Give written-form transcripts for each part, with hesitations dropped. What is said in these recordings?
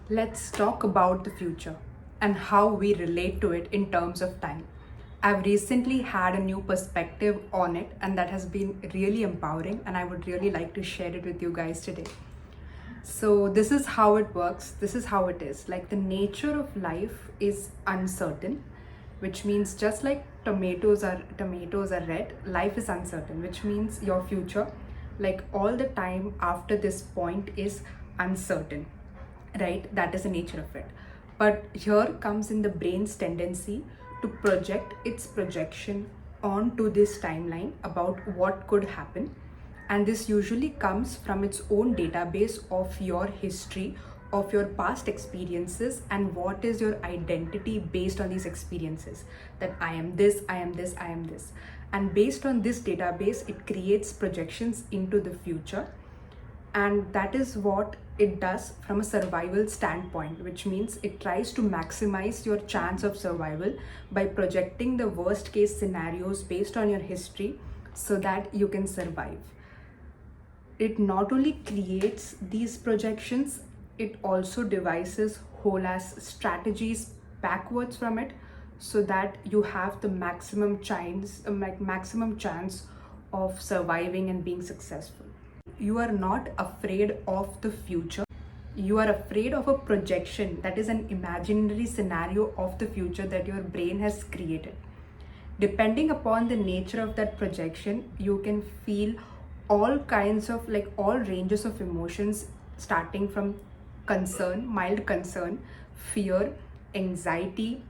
Let's talk about the future and how we relate to it in terms of time. I've recently had a new perspective on it, and that has been really empowering, and I would really like to share it with you guys today. So, this is how it works, this is how it is. Like, the nature of life is uncertain, which means just like tomatoes are red, life is uncertain, which means your future, like all the time after this point, is uncertain, right? That is the nature of it. But here comes in the brain's tendency to project its projection onto this timeline about what could happen. And this usually comes from its own database of your history, of your past experiences, and what is your identity based on these experiences. That I am this, I am this, I am this. And based on this database, it creates projections into the future, and that is what it does from a survival standpoint, which means it tries to maximize your chance of survival by projecting the worst case scenarios based on your history so that you can survive. It not only creates these projections, it also devises whole ass strategies backwards from it so that you have the maximum chance of surviving and being successful. You are not afraid of the future. You are afraid of a projection, that is an imaginary scenario of the future that your brain has created. Depending upon the nature of that projection, you can feel all kinds of, like, all ranges of emotions, starting from concern, mild concern, fear, anxiety,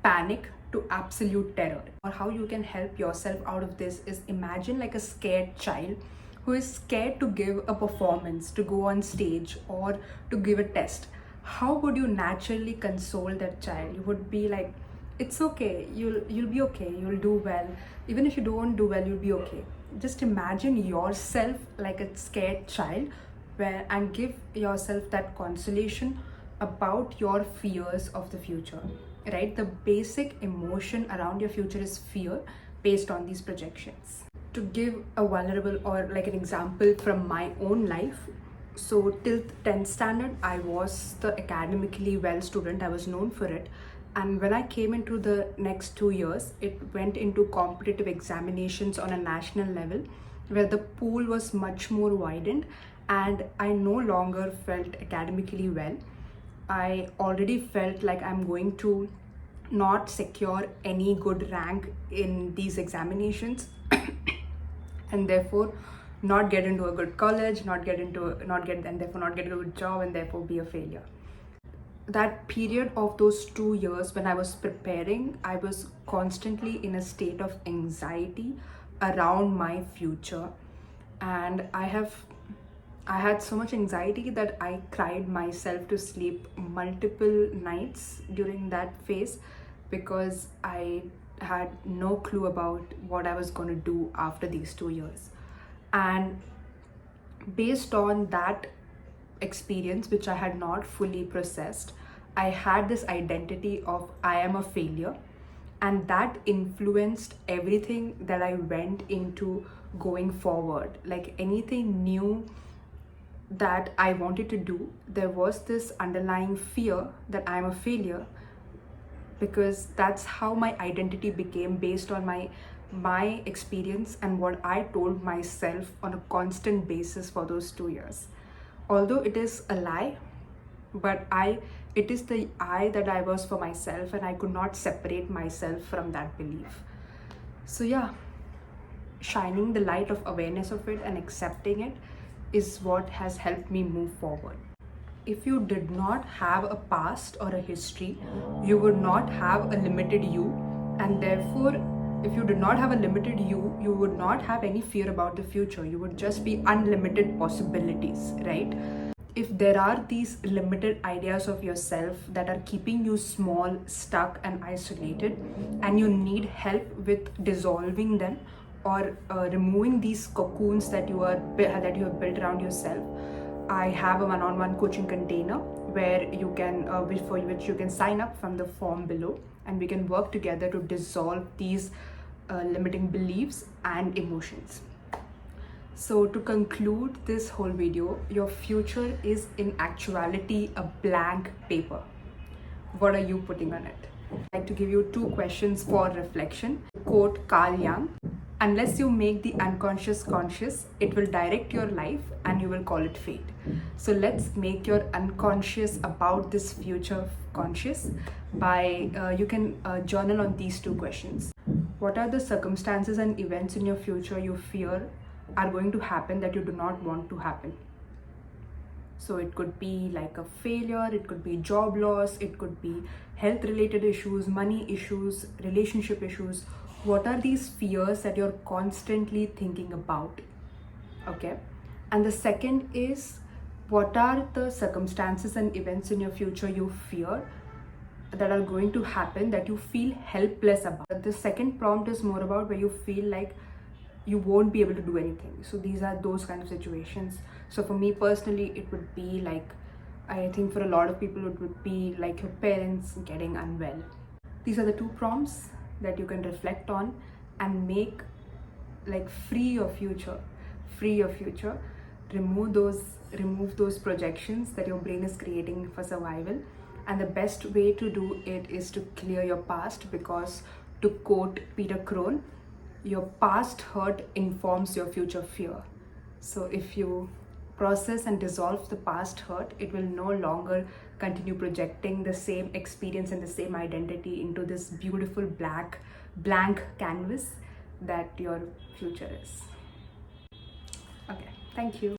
panic, to absolute terror. Or how you can help yourself out of this is imagine like a scared child who is scared to give a performance, to go on stage, or to give a test. How would you naturally console that child? You would be like, it's okay, you'll be okay, you'll do well. Even if you don't do well, you'll be okay. Just imagine yourself like a scared child, where and give yourself that consolation about your fears of the future, right? The basic emotion around your future is fear based on these projections. To give a vulnerable or like an example from my own life, so till 10th standard, I was the academically well student. I was known for it. And when I came into the next 2 years, it went into competitive examinations on a national level, where the pool was much more widened, and I no longer felt academically well. I already felt like I'm going to not secure any good rank in these examinations and therefore not get into a good college, and therefore not get a good job, and therefore be a failure. That period of those 2 years when I was preparing, I was constantly in a state of anxiety around my future. And I had so much anxiety that I cried myself to sleep multiple nights during that phase, because I had no clue about what I was going to do after these 2 years. And based on that experience, which I had not fully processed, I had this identity of I am a failure, and that influenced everything that I went into going forward. Like anything new that I wanted to do, there was this underlying fear that I'm a failure, because that's how my identity became, based on my experience and what I told myself on a constant basis for those 2 years. Although it is a lie, but it is the I that I was for myself, and I could not separate myself from that belief. So yeah, shining the light of awareness of it and accepting it is what has helped me move forward. If you did not have a past or a history, you would not have a limited you, and therefore if you did not have a limited you would not have any fear about the future. You would just be unlimited possibilities, right? If there are these limited ideas of yourself that are keeping you small, stuck, and isolated, and you need help with dissolving them, or removing these cocoons that you have built around yourself, I have a one-on-one coaching container where you can, for which you can sign up from the form below, and we can work together to dissolve these limiting beliefs and emotions. So to conclude this whole video, your future is in actuality a blank paper. What are you putting on it? I'd like to give you two questions for reflection. Quote Carl Jung: unless you make the unconscious conscious, it will direct your life and you will call it fate. So let's make your unconscious about this future conscious by you can journal on these two questions. What are the circumstances and events in your future you fear are going to happen that you do not want to happen? So it could be like a failure, it could be job loss, it could be health related issues, money issues, relationship issues. What are these fears that you're constantly thinking about? Okay. And the second is, what are the circumstances and events in your future you fear that are going to happen that you feel helpless about? The second prompt is more about where you feel like you won't be able to do anything. So these are those kind of situations. So for me personally, it would be like, I think for a lot of people, it would be like your parents getting unwell. These are the two prompts that you can reflect on and make like free your future. Remove those projections that your brain is creating for survival. And the best way to do it is to clear your past, because to quote Peter Crone, your past hurt informs your future fear. So if you process and dissolve the past hurt, it will no longer continue projecting the same experience and the same identity into this beautiful blank canvas that your future is. Okay, thank you.